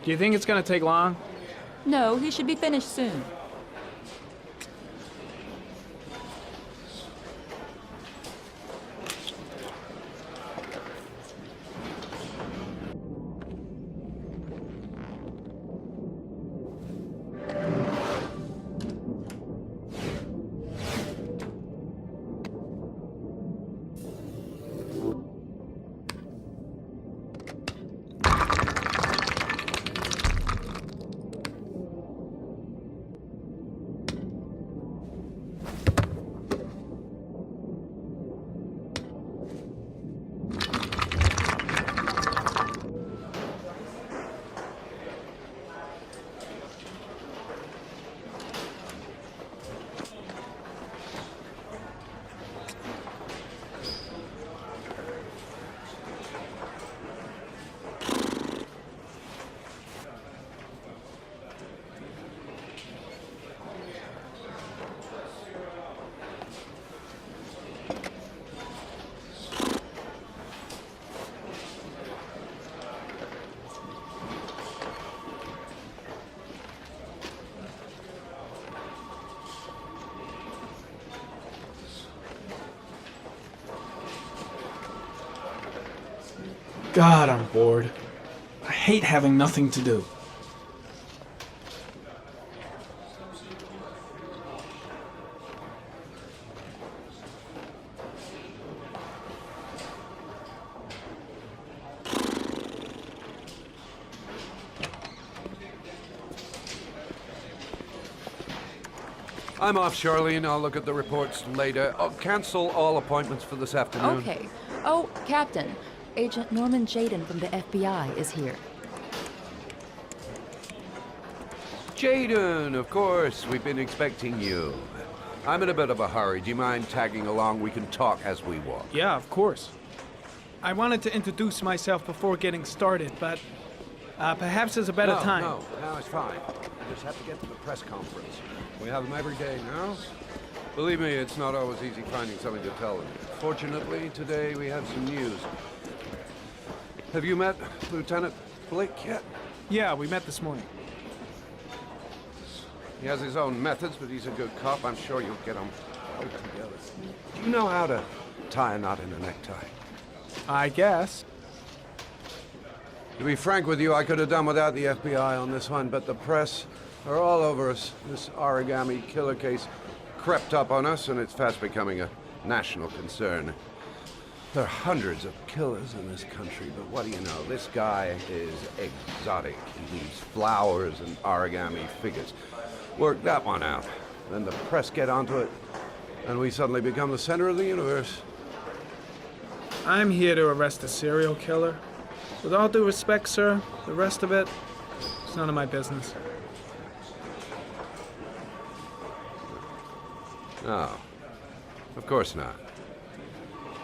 Do you think it's gonna take long? No, he should be finished soon. God, I'm bored. I hate having nothing to do. I'm off, Charlene. I'll look at the reports later. I'll cancel all appointments for this afternoon. Okay. Oh, Captain. Agent Norman Jayden from the FBI is here. Jayden, of course. We've been expecting you. I'm in a bit of a hurry. Do you mind tagging along? We can talk as we walk. Yeah, of course. I wanted to introduce myself before getting started, but perhaps there's a better time. No, it's fine. I just have to get to the press conference. We have them every day now. Believe me, it's not always easy finding something to tell them. Fortunately, today we have some news. Have you met Lieutenant Blake yet? Yeah, we met this morning. He has his own methods, but he's a good cop. I'm sure you'll get them all together. Do you know how to tie a knot in a necktie? I guess. To be frank with you, I could have done without the FBI on this one, but the press are all over us. This origami killer case crept up on us, and it's fast becoming a national concern. There are hundreds of killers in this country, but what do you know? This guy is exotic. He leaves flowers and origami figures. Work that one out. Then the press get onto it, and we suddenly become the center of the universe. I'm here to arrest a serial killer. With all due respect, sir, the rest of it, it's none of my business. No, of course not.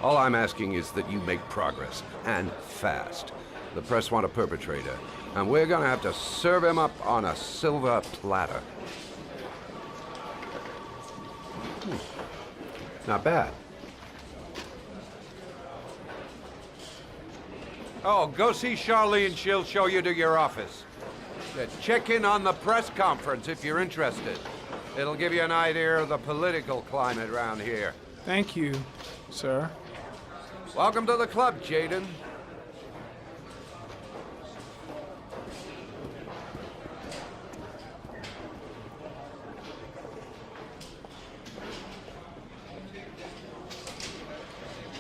All I'm asking is that you make progress, and fast. The press want a perpetrator, and we're gonna have to serve him up on a silver platter. Not bad. Oh, go see Charlene. She'll show you to your office. Check in on the press conference if you're interested. It'll give you an idea of the political climate around here. Thank you, sir. Welcome to the club, Jayden.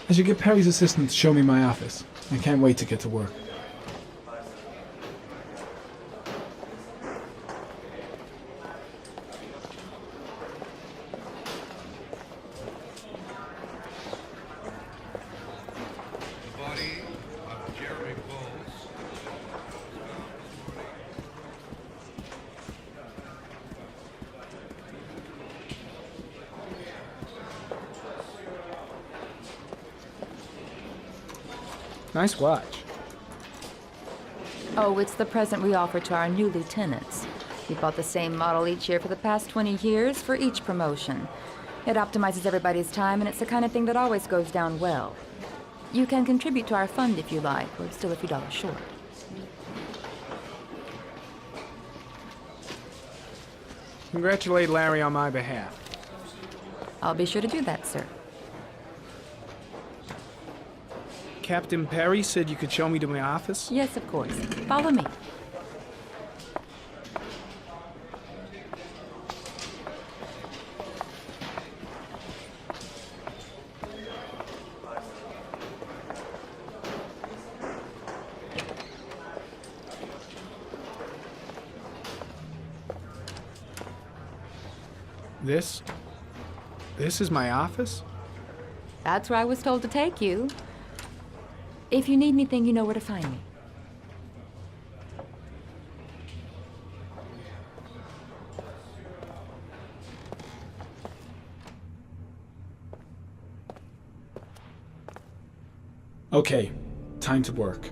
I should get Perry's assistant to show me my office. I can't wait to get to work. The body of Jeremy Bowles. Nice watch. Oh, it's the present we offer to our new lieutenants. We bought the same model each year for the past 20 years for each promotion. It optimizes everybody's time, and it's the kind of thing that always goes down well. You can contribute to our fund if you like. We're still a few dollars short. Congratulate Larry on my behalf. I'll be sure to do that, sir. Captain Perry said you could show me to my office? Yes, of course. Follow me. This is my office? That's where I was told to take you. If you need anything, you know where to find me. Okay, time to work.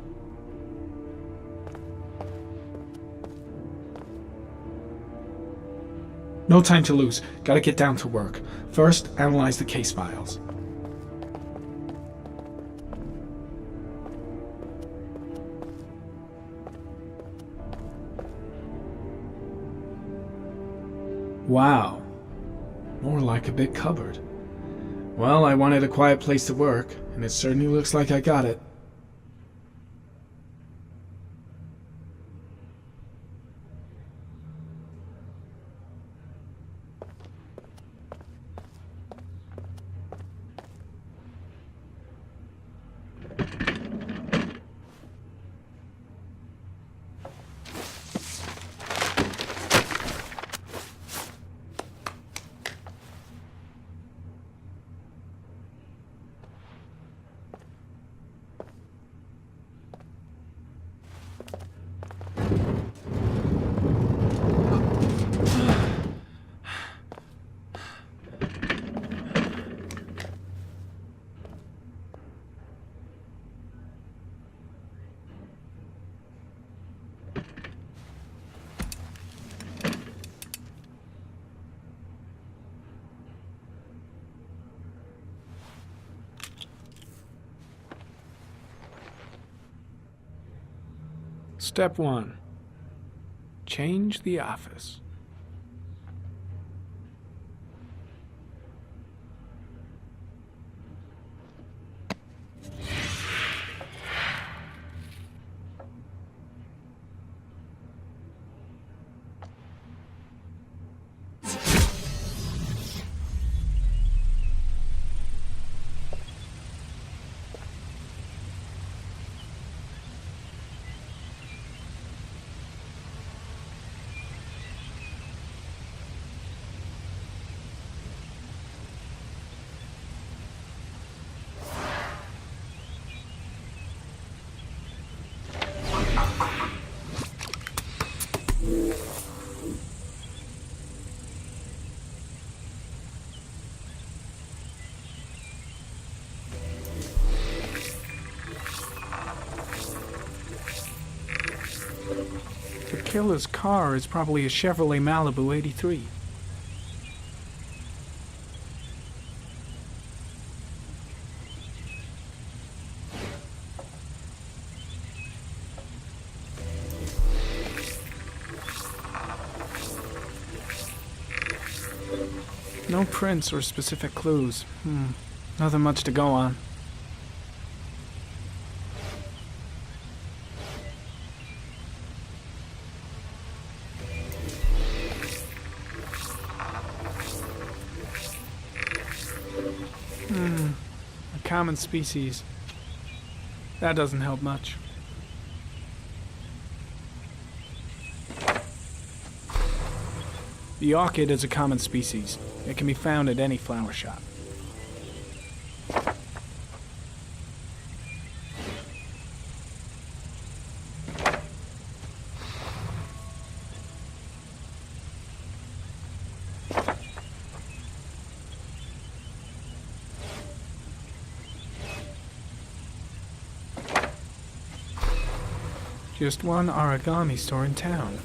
No time to lose. Gotta get down to work. First, analyze the case files. Wow. More like a big cupboard. Well, I wanted a quiet place to work, and it certainly looks like I got it. Step 1. Change the office. The killer's car is probably a Chevrolet Malibu 83. No prints or specific clues. Nothing much to go on. A common species. That doesn't help much. The orchid is a common species. It can be found at any flower shop. Just one origami store in town.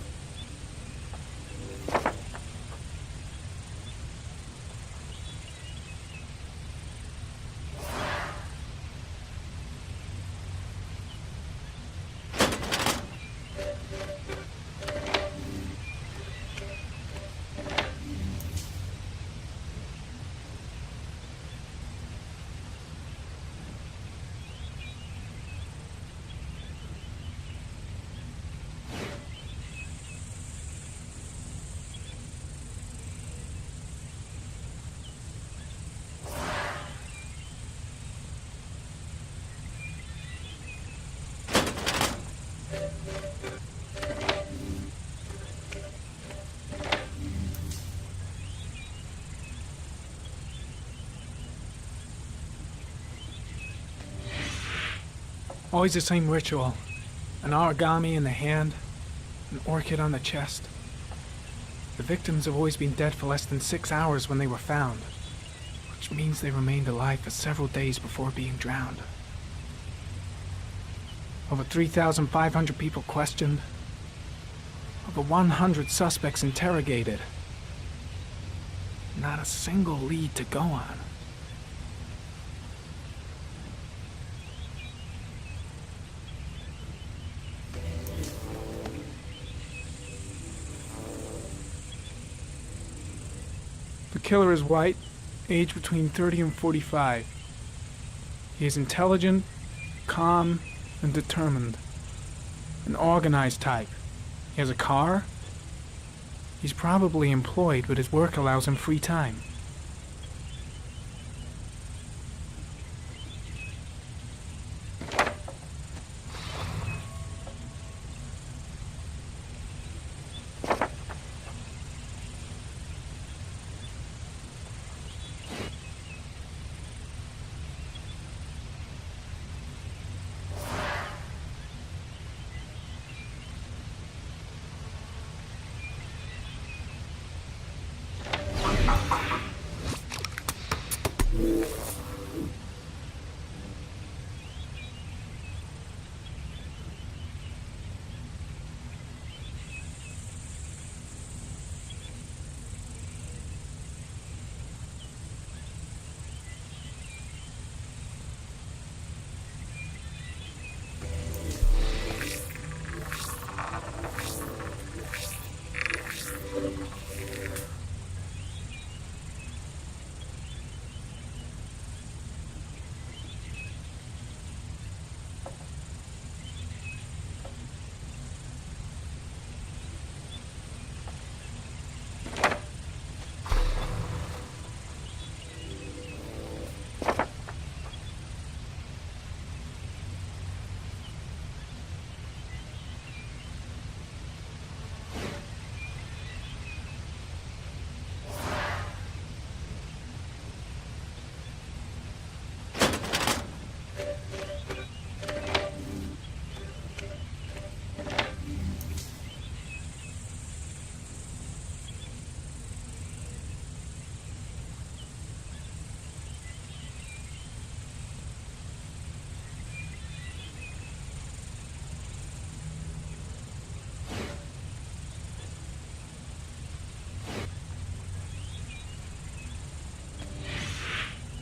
Always the same ritual. An origami in the hand, an orchid on the chest. The victims have always been dead for less than 6 hours when they were found, which means they remained alive for several days before being drowned. Over 3,500 people questioned. Over 100 suspects interrogated. Not a single lead to go on. The killer is white, aged between 30 and 45. He is intelligent, calm, and determined. An organized type. He has a car. He's probably employed, but his work allows him free time.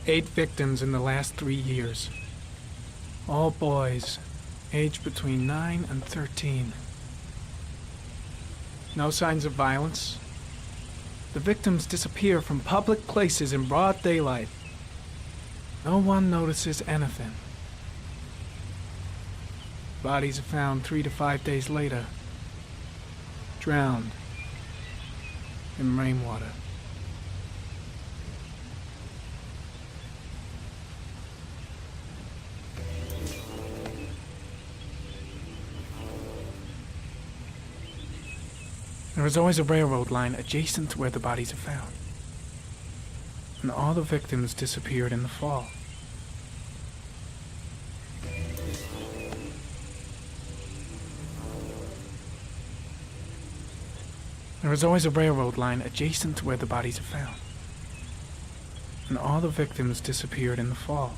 Eight victims in the last 3 years. All boys, aged between 9 and 13. No signs of violence. The victims disappear from public places in broad daylight. No one notices anything. Bodies are found 3 to 5 days later, drowned in rainwater. There is always a railroad line adjacent to where the bodies are found. And all the victims disappeared in the fall. There is always a railroad line adjacent to where the bodies are found. And all the victims disappeared in the fall.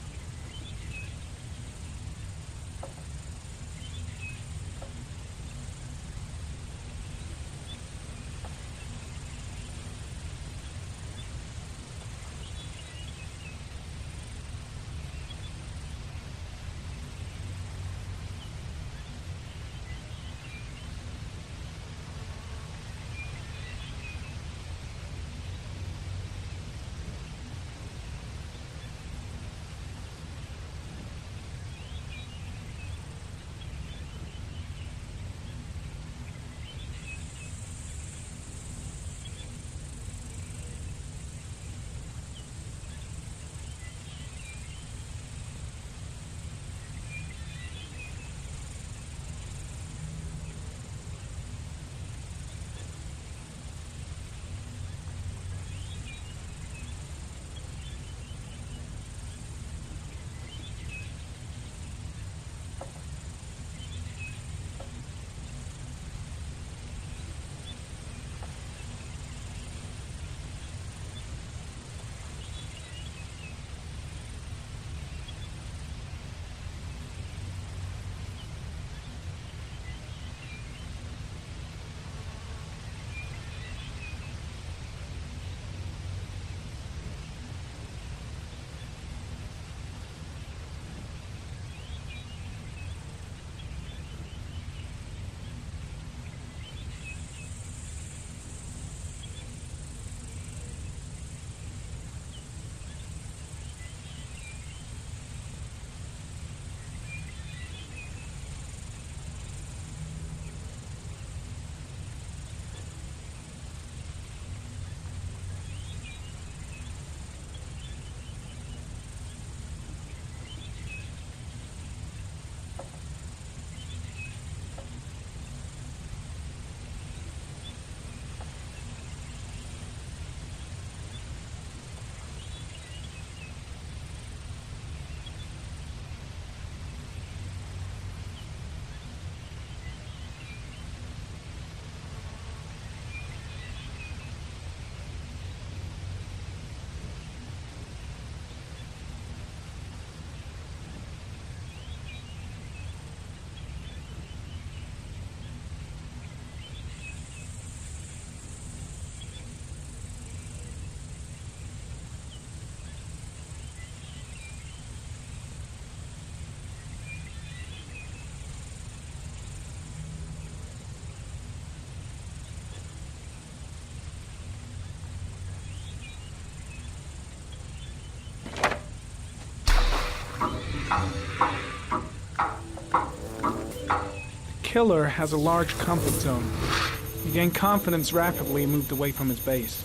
The killer has a large comfort zone. He gained confidence rapidly and moved away from his base.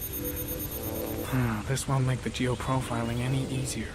This won't make the geoprofiling any easier.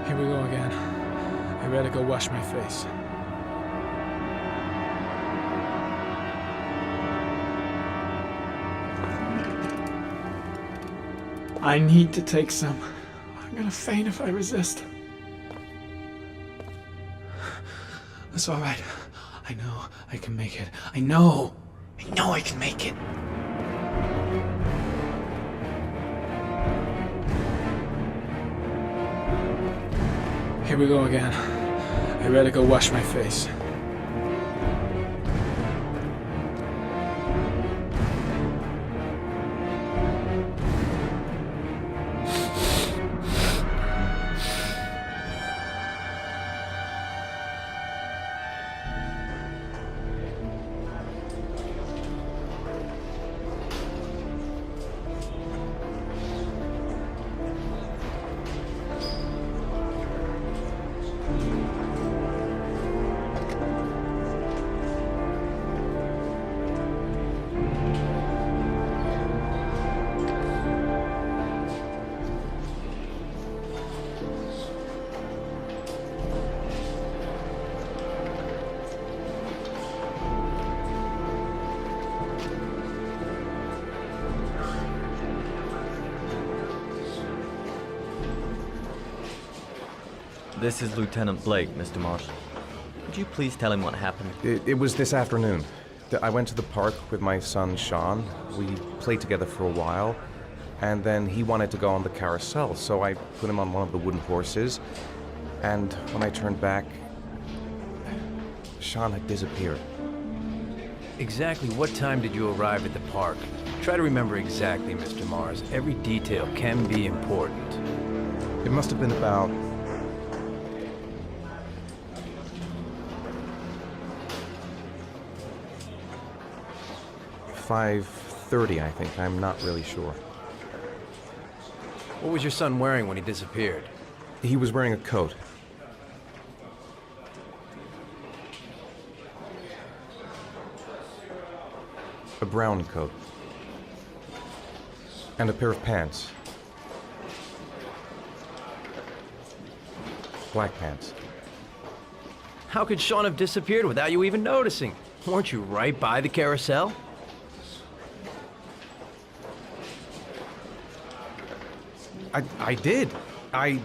Here we go again. I better go wash my face. I need to take some. I'm gonna faint if I resist. That's all right. I know I can make it. I know I can make it. Here we go again. I better go wash my face. This is Lieutenant Blake, Mr. Marsh. Could you please tell him what happened? It was this afternoon. I went to the park with my son, Sean. We played together for a while, and then he wanted to go on the carousel, so I put him on one of the wooden horses, and when I turned back, Sean had disappeared. Exactly what time did you arrive at the park? Try to remember exactly, Mr. Mars. Every detail can be important. It must have been about 5:30, I think. I'm not really sure. What was your son wearing when he disappeared? He was wearing a coat. A brown coat. And a pair of pants. Black pants. How could Sean have disappeared without you even noticing? Weren't you right by the carousel? I did. I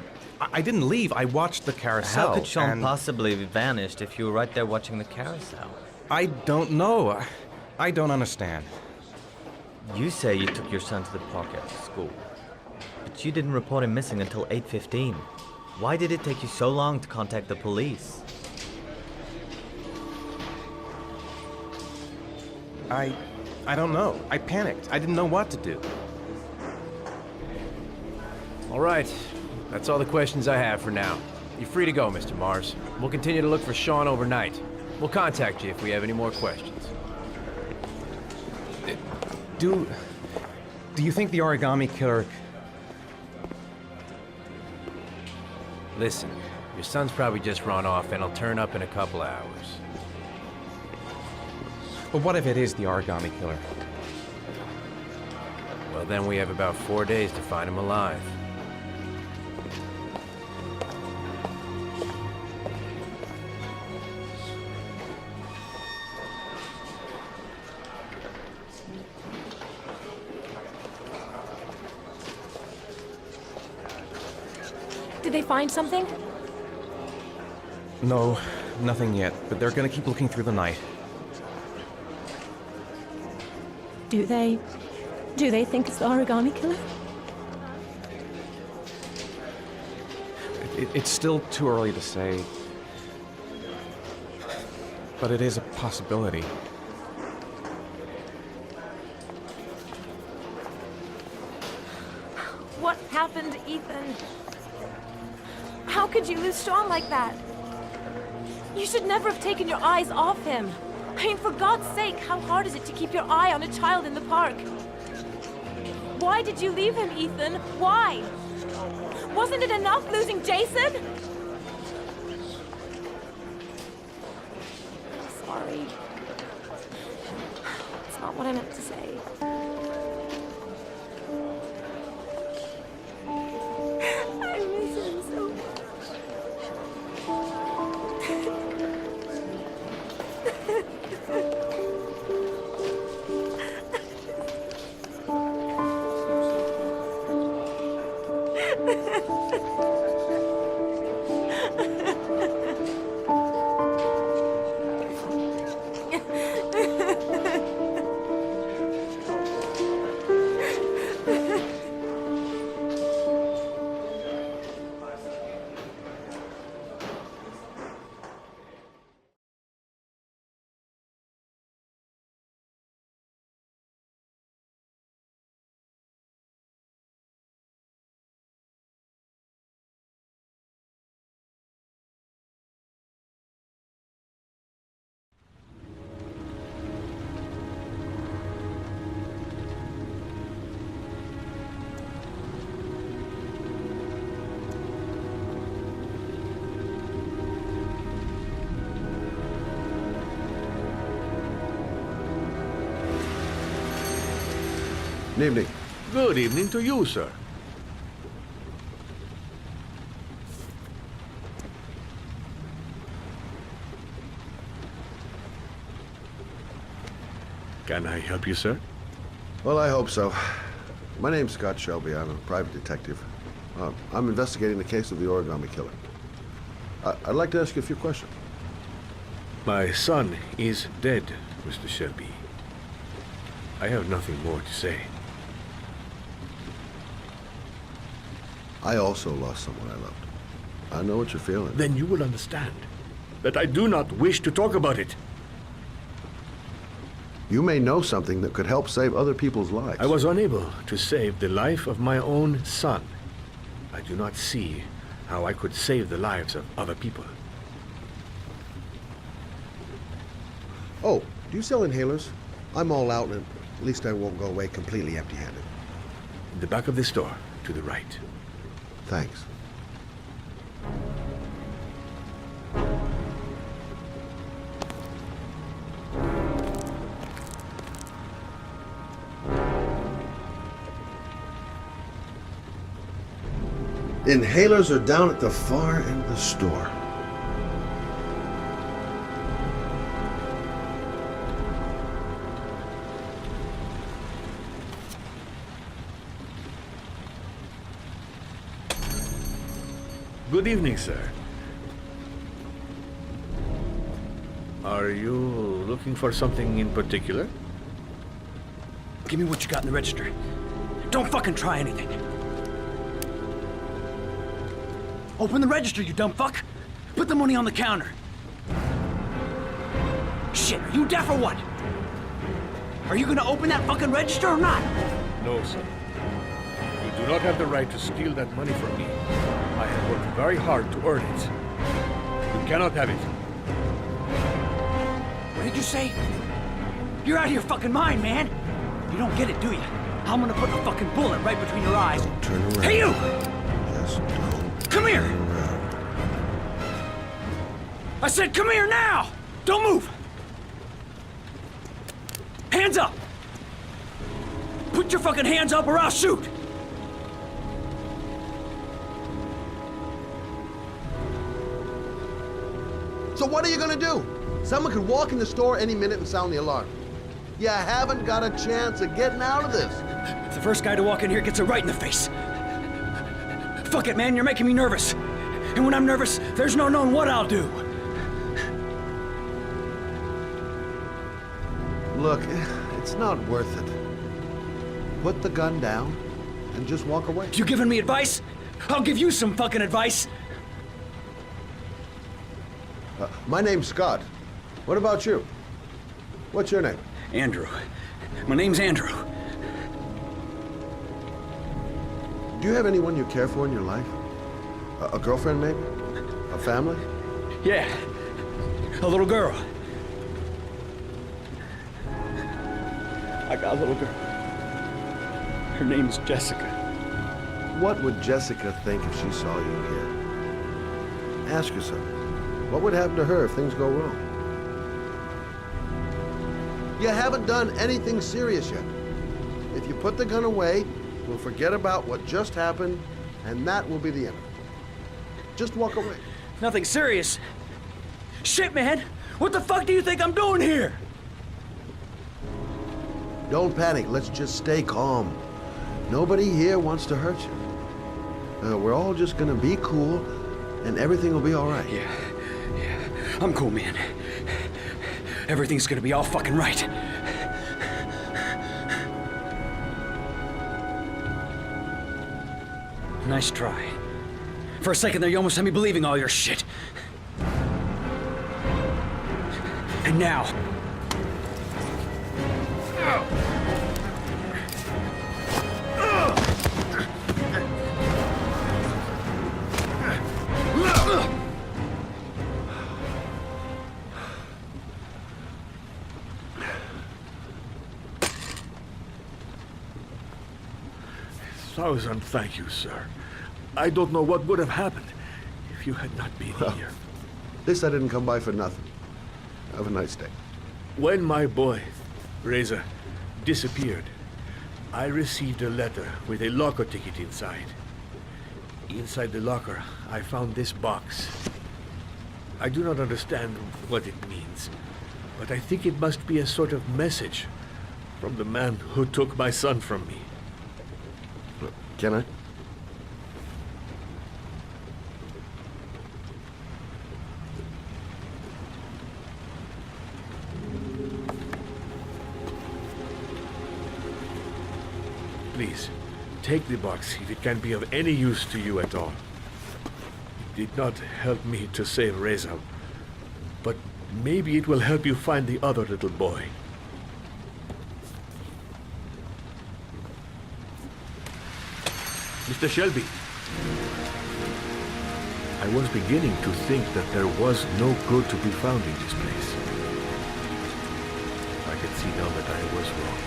didn't leave. I watched the carousel. How could Sean and possibly have vanished if you were right there watching the carousel? I don't know. I don't understand. You say you took your son to the park after school, but you didn't report him missing until 8:15. Why did it take you so long to contact the police? I don't know. I panicked. I didn't know what to do. All right. That's all the questions I have for now. You're free to go, Mr. Mars. We'll continue to look for Sean overnight. We'll contact you if we have any more questions. Do you think the origami killer... Listen, your son's probably just run off and he'll turn up in a couple hours. But what if it is the origami killer? Well, then we have about 4 days to find him alive. Did they find something? No, nothing yet, but they're gonna keep looking through the night. Do they think it's the origami killer? It's still too early to say. But it is a possibility. What happened, Ethan? How could you lose Sean like that? You should never have taken your eyes off him. I mean, for God's sake, how hard is it to keep your eye on a child in the park? Why did you leave him, Ethan? Why? Wasn't it enough losing Jason? I'm sorry. It's not what I meant to say. I miss him so much. Good evening. Good evening to you, sir. Can I help you, sir? Well, I hope so. My name's Scott Shelby. I'm a private detective. I'm investigating the case of the origami killer. I'd like to ask you a few questions. My son is dead, Mr. Shelby. I have nothing more to say. I also lost someone I loved. I know what you're feeling. Then you will understand that I do not wish to talk about it. You may know something that could help save other people's lives. I was unable to save the life of my own son. I do not see how I could save the lives of other people. Oh, do you sell inhalers? I'm all out, and at least I won't go away completely empty-handed. In the back of the store, to the right. Thanks. Inhalers are down at the far end of the store. Good evening, sir. Are you looking for something in particular? Give me what you got in the register. Don't fucking try anything. Open the register, you dumb fuck. Put the money on the counter. Shit, are you deaf or what? Are you gonna open that fucking register or not? No, sir. You do not have the right to steal that money from me. I have worked very hard to earn it. You cannot have it. What did you say? You're out of your fucking mind, man. You don't get it, do you? I'm gonna put a fucking bullet right between your eyes. Don't turn around. Hey, you! Just don't Come here! turn around. I said come here now! Don't move! Hands up! Put your fucking hands up or I'll shoot! So what are you gonna do? Someone could walk in the store any minute and sound the alarm. You haven't got a chance of getting out of this. The first guy to walk in here gets it right in the face. Fuck it, man, you're making me nervous. And when I'm nervous, there's no knowing what I'll do. Look, it's not worth it. Put the gun down and just walk away. You giving me advice? I'll give you some fucking advice. My name's Scott. What about you? What's your name? Andrew. My name's Andrew. Do you have anyone you care for in your life? A girlfriend, maybe? A family? Yeah. A little girl. I got a little girl. Her name's Jessica. What would Jessica think if she saw you here? Ask yourself, what would happen to her if things go wrong? You haven't done anything serious yet. If you put the gun away, we'll forget about what just happened, and that will be the end of it. Just walk away. Nothing serious. Shit, man! What the fuck do you think I'm doing here? Don't panic. Let's just stay calm. Nobody here wants to hurt you. We're all just gonna be cool, and everything will be all right. Yeah. I'm cool, man. Everything's gonna be all fucking right. Nice try. For a second there, you almost had me believing all your shit. And now... Thousand thank you, sir. I don't know what would have happened if you had not been here. This I didn't come by for nothing. Have a nice day. When my boy, Reza, disappeared, I received a letter with a locker ticket inside. Inside the locker, I found this box. I do not understand what it means, but I think it must be a sort of message from the man who took my son from me. Can I? Please, take the box if it can be of any use to you at all. It did not help me to save Reza, but maybe it will help you find the other little boy. Mr. Shelby, I was beginning to think that there was no good to be found in this place. I can see now that I was wrong.